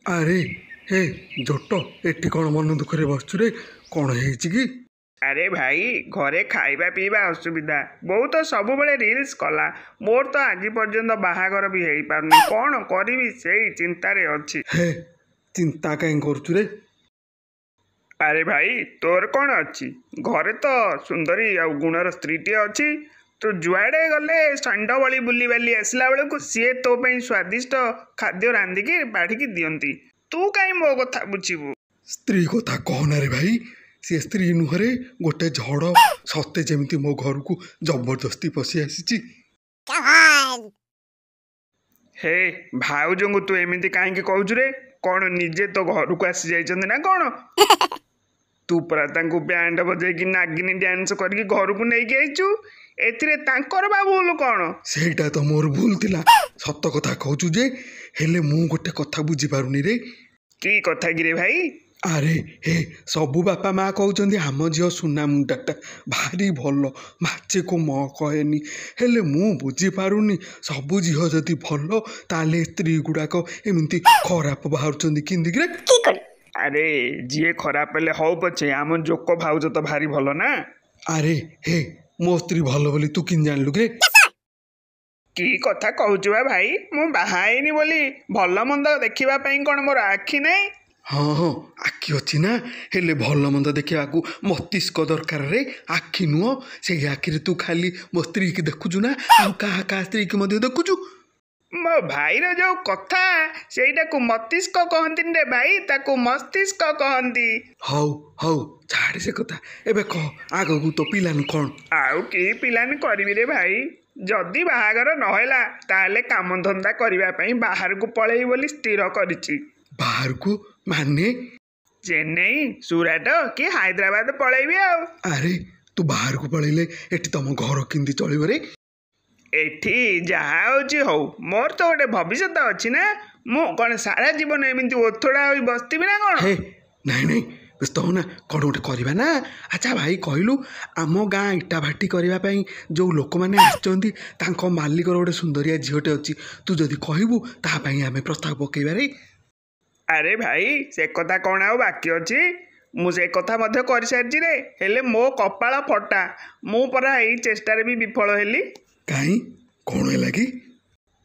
ଆରେ ହେ ଜୋଟ ଏଠି କ'ଣ ମନ ଦୁଃଖରେ ବସୁଛୁ ରେ? କ'ଣ ହେଇଛି କି? ଆରେ ଭାଇ ଘରେ ଖାଇବା ପିଇବା ଅସୁବିଧା। ବୋଉ ତ ସବୁବେଳେ ରିଲ୍ସ କଲା, ମୋର ତ ଆଜି ପର୍ଯ୍ୟନ୍ତ ବାହାଘର ବି ହେଇପାରୁନି। କ'ଣ କରିବି ସେଇ ଚିନ୍ତାରେ ଅଛି। ହେ ଚିନ୍ତା କାହିଁ କରୁଛୁ ରେ? ଆରେ ଭାଇ ତୋର କ'ଣ ଅଛି? ଘରେ ତ ସୁନ୍ଦରୀ ଆଉ ଗୁଣର ସ୍ତ୍ରୀଟିଏ ଅଛି। ତୁ ଯୁଆଡ଼େ ଗଲେ ଷଣ୍ଢ ଭଳି ବୁଲିବାଲି ଆସିଲା ବେଳକୁ ସିଏ ତୋ ପାଇଁ ସ୍ୱାଦିଷ୍ଟ ଖାଦ୍ୟ ରାନ୍ଧିକି ବାଢ଼ିକି ଦିଅନ୍ତି। ତୁ କାହିଁ ମୋ କଥା ବୁଝିବୁ? ସ୍ତ୍ରୀ କଥା କହନା ରେ ଭାଇ। ସେ ସ୍ତ୍ରୀ ନୁହଁରେ ଗୋଟେ ଝଡ଼ ସତେ ଯେମିତି ମୋ ଘରକୁ ଜବରଦସ୍ତି ପଶି ଆସିଛି। ହେ ଭାଉଜଙ୍କୁ ତୁ ଏମିତି କାହିଁକି କହୁଛୁ ରେ? କ'ଣ ନିଜେ ତୋ ଘରକୁ ଆସି ଯାଇଛନ୍ତି ନା କ'ଣ? ତୁ ପରା ତାଙ୍କୁ ବ୍ୟାଣ୍ଡ ବଜେଇକି ନାଗିନୀ ଡ୍ୟାନ୍ସ କରିକି ଘରକୁ ନେଇକି ଆଇଛୁ। ଏଥିରେ ତାଙ୍କର ବା ଭୁଲ କ'ଣ? ସେଇଟା ତ ମୋର ଭୁଲ ଥିଲା। ସତ କଥା କହୁଛୁ ଯେ, ହେଲେ ମୁଁ ଗୋଟେ କଥା ବୁଝିପାରୁନି ରେ। କି କଥା କି ରେ ଭାଇ? ଆରେ ହେ ସବୁ ବାପା ମା କହୁଛନ୍ତି ଆମ ଝିଅ ସୁନା ମୁଣ୍ଡାଟା ଭାରି ଭଲ, ମାଛେକୁ ମ କହେନି। ହେଲେ ମୁଁ ବୁଝିପାରୁନି ସବୁ ଝିଅ ଯଦି ଭଲ ତାହେଲେ ସ୍ତ୍ରୀ ଗୁଡ଼ାକ ଏମିତି ଖରାପ ବାହାରୁଛନ୍ତି କେମିତିକିରେ? ଆରେ ଯିଏ ଖରାପ ହେଲେ ହଉ ପଛେ, ଆମ ଜୋକ ଭାଉଜ ତ ଭାରି ଭଲ ନା। ଆରେ ହେ ମୋ ସ୍ତ୍ରୀ ଭଲ ବୋଲି ତୁ କେମିତି ଜାଣିଲୁ କି? କି କଥା କହୁଛୁ ବା ଭାଇ? ମୁଁ ବାହା ହେଇନି ବୋଲି ଭଲ ମନ୍ଦ ଦେଖିବା ପାଇଁ କ'ଣ ମୋର ଆଖି ନାହିଁ? ହଁ ହଁ ଆଖି ଅଛି ନା, ହେଲେ ଭଲ ମନ୍ଦ ଦେଖିବାକୁ ମସ୍ତିଷ୍କ ଦରକାର ରେ, ଆଖି ନୁହଁ। ସେଇ ଆଖିରେ ତୁ ଖାଲି ମୋ ସ୍ତ୍ରୀକି ଦେଖୁଛୁ ନା ଆଉ କାହା ସ୍ତ୍ରୀକି ମଧ୍ୟ ଦେଖୁଛୁ? ମୋ ଭାଇର ଯୋଉ କଥା ସେଇଟାକୁ ମସ୍ତିଷ୍କ କହନ୍ତିନି ରେ ଭାଇ, ତାକୁ ମସ୍ତିଷ୍କ କହନ୍ତି। ହଉ ହଉ ଛାଡେ ସେ କଥା। ଏବେ କହ ଆଗକୁ ତୋ ପିଲାନି କ'ଣ? ଆଉ କି ପିଲାନି କରିବି ରେ ଭାଇ? ଯଦି ବାହାଘର ନହେଲା ତାହେଲେ କାମଧନ୍ଦା କରିବା ପାଇଁ ବାହାରକୁ ପଳେଇବି ବୋଲି ସ୍ଥିର କରିଛି। ବାହାରକୁ ମାନେ? ଚେନ୍ନାଇ, ସୁରାଟ କି ହାଇଦ୍ରାବାଦ ପଳେଇବି ଆଉ। ଆରେ ତୁ ବାହାରକୁ ପଳେଇଲେ ଏଠି ତମ ଘର କେମିତି ଚଳିବ ରେ? ଏଠି ଯାହା ହେଉଛି ହଉ, ମୋର ତ ଗୋଟେ ଭବିଷ୍ୟତ ଅଛି ନା। ମୁଁ କ'ଣ ସାରା ଜୀବନ ଏମିତି ଓଥୋଡ଼ା ହୋଇ ବସିଥିବି ନା କ'ଣ? ହେ ନାଇଁ ନାଇଁ ବ୍ୟସ୍ତ ହଉନା, କ'ଣ ଗୋଟେ କରିବା ନା। ଆଚ୍ଛା ଭାଇ କହିଲୁ, ଆମ ଗାଁ ଇଟା ଭାଟି କରିବା ପାଇଁ ଯେଉଁ ଲୋକମାନେ ଆସିଛନ୍ତି ତାଙ୍କ ମାଲିକର ଗୋଟେ ସୁନ୍ଦରିଆ ଝିଅଟେ ଅଛି। ତୁ ଯଦି କହିବୁ ତା ପାଇଁ ଆମେ ପ୍ରସ୍ତାବ ପକେଇବାରେ। ଆରେ ଭାଇ ସେ କଥା କ'ଣ ଆଉ ବାକି ଅଛି? ମୁଁ ସେ କଥା ମଧ୍ୟ କରିସାରିଛି ରେ। ହେଲେ ମୋ କପାଳ ଫଟା, ମୁଁ ପରା ଏଇ ଚେଷ୍ଟାରେ ବି ବିଫଳ ହେଲି। କାହିଁ କ'ଣ ହେଲା କି?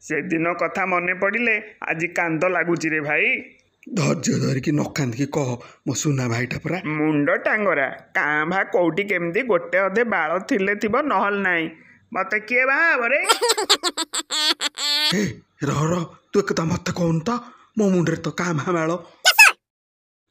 ସେଦିନ କଥା ମନେ ପଡ଼ିଲେ ଆଜି କାନ୍ଦ ଲାଗୁଛି ରେ ଭାଇ। ଧୈର୍ଯ୍ୟ ଧରିକି ନ କାନ୍ଦିକି କହ, ମୋ ସୁନା ଭାଇଟା ପରା। ମୁଣ୍ଡ ଟାଙ୍ଗରା, କାଁ ଭା କୋଉଠି କେମିତି ଗୋଟେ ଅଧେ ବାଳ ଥିଲେ ଥିବ, ନହେଲେ ନାହିଁ। ମତେ କିଏ ବାହା ହବ ରେ? ହେ ରହ ତୁ ଏକଥା ମତେ କହୁନୁ ତ, ମୋ ମୁଣ୍ଡରେ ତ କାଁ ଭାଁ ବାଳ।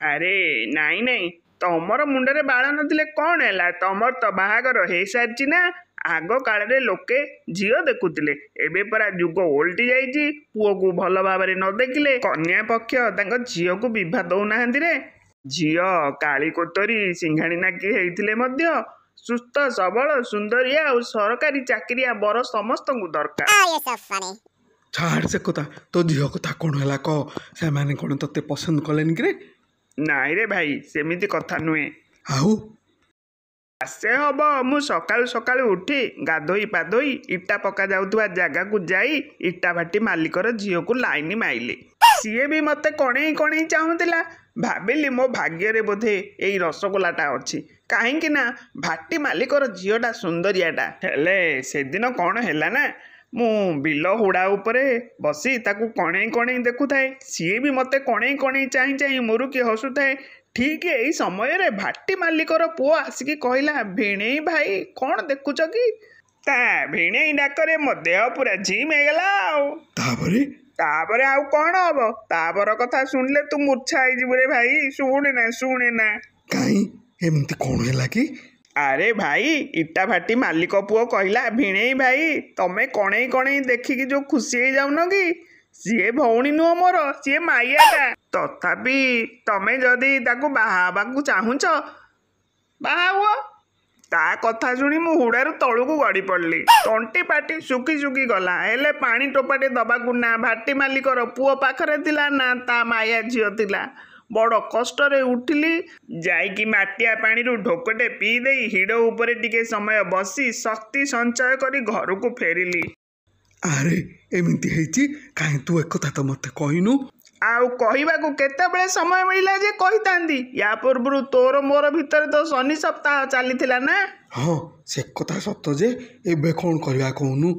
ଆରେ ନାଇଁ ନାଇଁ, ତମର ମୁଣ୍ଡରେ ବାଳ ନଥିଲେ କ'ଣ ହେଲା? ତମର ତ ବାହାଘର ହେଇସାରିଛି ନା। ଆଗ କାଳରେ ଲୋକେ ଝିଅ ଦେଖୁଥିଲେ, ଏବେ ପରା ଯୁଗ ଓଲଟି ଯାଇଛି। ପୁଅକୁ ଭଲ ଭାବରେ ନ ଦେଖିଲେ କନ୍ୟା ପକ୍ଷ ତାଙ୍କ ଝିଅକୁ ବିଭା ଦଉନାହାନ୍ତି ରେ। ଝିଅ କାଳି କୋତରୀ ସିଂଘାଣୀ ନାକି ହେଇଥିଲେ ମଧ୍ୟ ସୁସ୍ଥ ସବଳ ସୁନ୍ଦରିଆ ଆଉ ସରକାରୀ ଚାକିରିଆ ବର ସମସ୍ତଙ୍କୁ ଦରକାର। ଛାଡ଼ ସେ କଥା, ତୋ ଝିଅ କଥା କ'ଣ ହେଲା କହ। ସେମାନେ କ'ଣ ତତେ ପସନ୍ଦ କଲେନି କିରେ? ନାଇଁ ରେ ଭାଇ, ସେମିତି କଥା ନୁହେଁ। ଆଉ ଆସେ ହବ ମୁଁ ସକାଳୁ ସକାଳୁ ଉଠି ଗାଧୋଇ ପାଧୋଇ ଇଟା ପକା ଯାଉଥିବା ଜାଗାକୁ ଯାଇ ଇଟା ଭାଟି ମାଲିକର ଝିଅକୁ ଲାଇନ ମାଇଲି। ସିଏ ବି ମତେ କଣେଇ କଣେଇ ଚାହୁଁଥିଲା। ଭାବିଲି ମୋ ଭାଗ୍ୟରେ ବୋଧେ ଏଇ ରସଗୋଲାଟା ଅଛି, କାହିଁକି ନା ଭାଟି ମାଲିକର ଝିଅଟା ସୁନ୍ଦରିଆଟା। ହେଲେ ସେଦିନ କ'ଣ ହେଲା ନା, ମୁଁ ବିଲ ହୁଡ଼ା ଉପରେ ବସି ତାକୁ କଣେଇ କଣେଇ ଦେଖୁଥାଏ। ସିଏ ବି ମତେ କଣେଇ କଣେଇ ଚାହିଁ ଚାହିଁ ମୁରୁକି ହସୁଥାଏ। ଠିକ୍ ଏଇ ସମୟରେ ଭାଟି ମାଲିକର ପୁଅ ଆସିକି କହିଲା, ଭିଣେଇ ଭାଇ କ'ଣ ଦେଖୁଛ କି? ତା ଭିଣେଇ ଡାକରେ ମୋ ଦେହ ପୁରା ଝିମ୍ ହେଇଗଲା। ଆଉ ତାପରେ ଆଉ କ'ଣ ହବ? ତାପର କଥା ଶୁଣିଲେ ତୁ ମୂର୍ଚ୍ଛା ହେଇଯିବୁ ରେ ଭାଇ। ଶୁଣେ ନା। କାହିଁ ଏମିତି କ'ଣ ହେଲା କି? ଆରେ ଭାଇ ଇଟା ଭାଟି ମାଲିକ ପୁଅ କହିଲା, ଭିଣେଇ ଭାଇ ତମେ କଣେଇ କଣେଇ ଦେଖିକି ଯୋଉ ଖୁସି ହେଇଯାଉନ କି, ସିଏ ଭଉଣୀ ନୁହଁ ମୋର, ସିଏ ମାଇଆଟା। ତଥାପି ତମେ ଯଦି ତାକୁ ବାହା ହେବାକୁ ଚାହୁଁଛ ବାହା ହୁଅ। ତା କଥା ଶୁଣି ମୁଁ ହୁଡ଼ାରୁ ତଳକୁ ଗଡ଼ି ପଡ଼ିଲି। ତଣ୍ଟି ପାଟି ଶୁଖି ଶୁଖି ଗଲା, ହେଲେ ପାଣି ଟୋପାଟେ ଦବାକୁ ନା ଭାଟି ମାଲିକର ପୁଅ ପାଖରେ ଥିଲା ନା ତା ମାୟା ଝିଅ ଥିଲା। ବଡ଼ କଷ୍ଟରେ ଉଠିଲି, ଯାଇକି ମାଟିଆ ପାଣିରୁ ଢୋକଟେ ପିଇ ଦେଇ ହିଡ଼ ଉପରେ ଟିକେ ସମୟ ବସି ଶକ୍ତି ସଞ୍ଚୟ କରି ଘରକୁ ଫେରିଲି। ଆରେ ଏମିତି ହେଇଛି, କାହିଁ ତୁ ଏକଥା ତ ମତେ କହିନୁ? ଆଉ କହିବାକୁ କେତେବେଳେ ସମୟ ମିଳିଲା ଯେ କହିଥାନ୍ତି। ୟା ପୂର୍ବରୁ ତୋର ମୋର ଭିତରେ ତ ଶନି ସପ୍ତାହ ଚାଲିଥିଲା ନା। ହଁ ସେ କଥା ସତ ଯେ ଏବେ କ'ଣ କରିବା କହୁନୁ?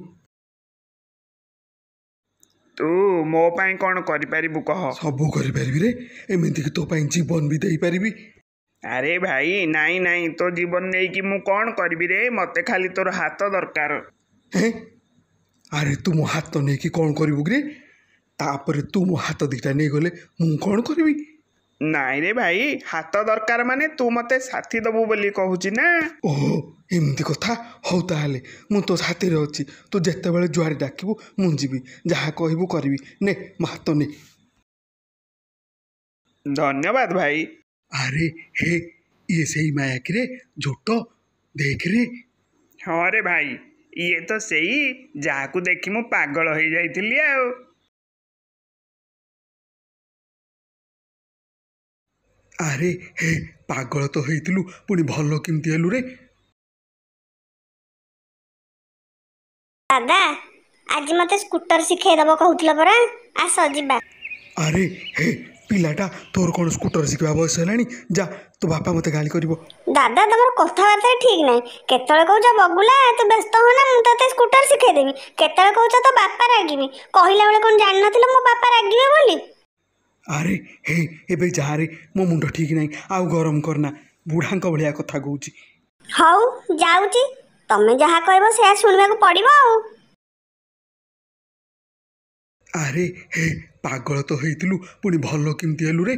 ତୁ ମୋ ପାଇଁ କ'ଣ କରିପାରିବୁ କହ? ସବୁ କରିପାରିବି ରେ, ଏମିତିକି ତୋ ପାଇଁ ଜୀବନ ବି ଦେଇପାରିବି। ଆରେ ଭାଇ ନାଇଁ ନାଇଁ, ତୋ ଜୀବନ ନେଇକି ମୁଁ କ'ଣ କରିବି ରେ? ମୋତେ ଖାଲି ତୋର ହାତ ଦରକାର। ହେଁ, ଆରେ ତୁ ମୋ ହାତ ନେଇକି କ'ଣ କରିବୁ କିରେ? ତାପରେ ତୁ ମୋ ହାତ ଦୁଇଟା ନେଇଗଲେ ମୁଁ କ'ଣ କରିବି? ନାଇଁ ରେ ଭାଇ, ହାତ ଦରକାର ମାନେ ତୁ ମୋତେ ସାଥି ଦେବୁ ବୋଲି କହୁଛି ନା। ଓହୋ ଏମିତି କଥା। ହଉ ତାହେଲେ ମୁଁ ତୋ ସାଥିରେ ଅଛି। ତୁ ଯେତେବେଳେ ଯୁଆଡ଼େ ଡାକିବୁ ମୁଁ ଯିବି, ଯାହା କହିବୁ କରିବି। ନେ ମୋ ହାତ ନେ। ଧନ୍ୟବାଦ ଭାଇ। ଆରେ ହେ, ଇଏ ସେଇ ମାୟା କିରେ? ଝୋଟ ଦେଖରେ। ହଁ ରେ ଭାଇ, ଇଏ ତ ସେଇ ଯାହାକୁ ଦେଖି ମୁଁ ପାଗଳ ହେଇଯାଇଥିଲି ଆଉ। ଆରେ ହେ, ପାଗଳ ତ ହେଇଥିଲୁ, ପୁଣି ଭଲ କେମିତି ହେଲୁ ରେ? ଦାଦା ଆଜି ମତେ ସ୍କୁଟର ଶିଖେଇଦବ କହୁଥିଲ ପରା, ଆସ ଯିବା। ଆରେ ହେ ପିଲାଟା, ତୋର କ'ଣ ସ୍କୁଟର ଶିଖିବା ବୟସ ହେଲାଣି? ଯା, ତୋ ବାପା ମୋତେ ଗାଳି କରିବ। ଦାଦା ତମର କଥାବାର୍ତ୍ତା ଠିକ ନାହିଁ। କେତେବେଳେ କହୁଛ ବଗୁଲା ତୁ ବ୍ୟସ୍ତ ହନା ମୁଁ ତତେ ସ୍କୁଟର ଶିଖେଇଦେବି, କେତେବେଳେ କହୁଛ ତୋ ବାପା ରାଗିବି। କହିଲା ବେଳେ କ'ଣ ଜାଣିନଥିଲ ମୋ ବାପା ରାଗିବେ ବୋଲି? ଆରେ ହେ ଏବେ ଯାରେ, ମୋ ମୁଣ୍ଡ ଠିକ ନାହିଁ, ଆଉ ଗରମ କରନା। ବୁଢ଼ାଙ୍କ ଭଳିଆ କଥା କହୁଛି। ହଉ ଯାଉଛି, ତମେ ଯାହା କହିବ ସେୟା ଶୁଣିବାକୁ ପଡ଼ିବ ଆଉ। ଆରେ ହେ, ପାଗଳ ତ ହେଇଥିଲୁ, ପୁଣି ଭଲ କେମିତି ହେଲୁ ରେ?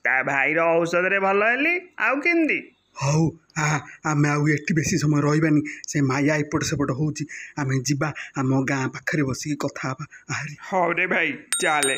ତା ଭାଇର ଔଷଧରେ ଭଲ ହେଲି, ଆଉ କେମିତି? ହଉ ଆମେ ଆଉ ଏଠି ବେଶୀ ସମୟ ରହିବାନି। ସେ ମାୟା ଏପଟ ସେପଟ ହେଉଛି, ଆମେ ଯିବା ଆମ ଗାଁ ପାଖରେ ବସିକି କଥା ହେବା। ଆରେ ହଉ ରେ ଭାଇ ଚାଲେ।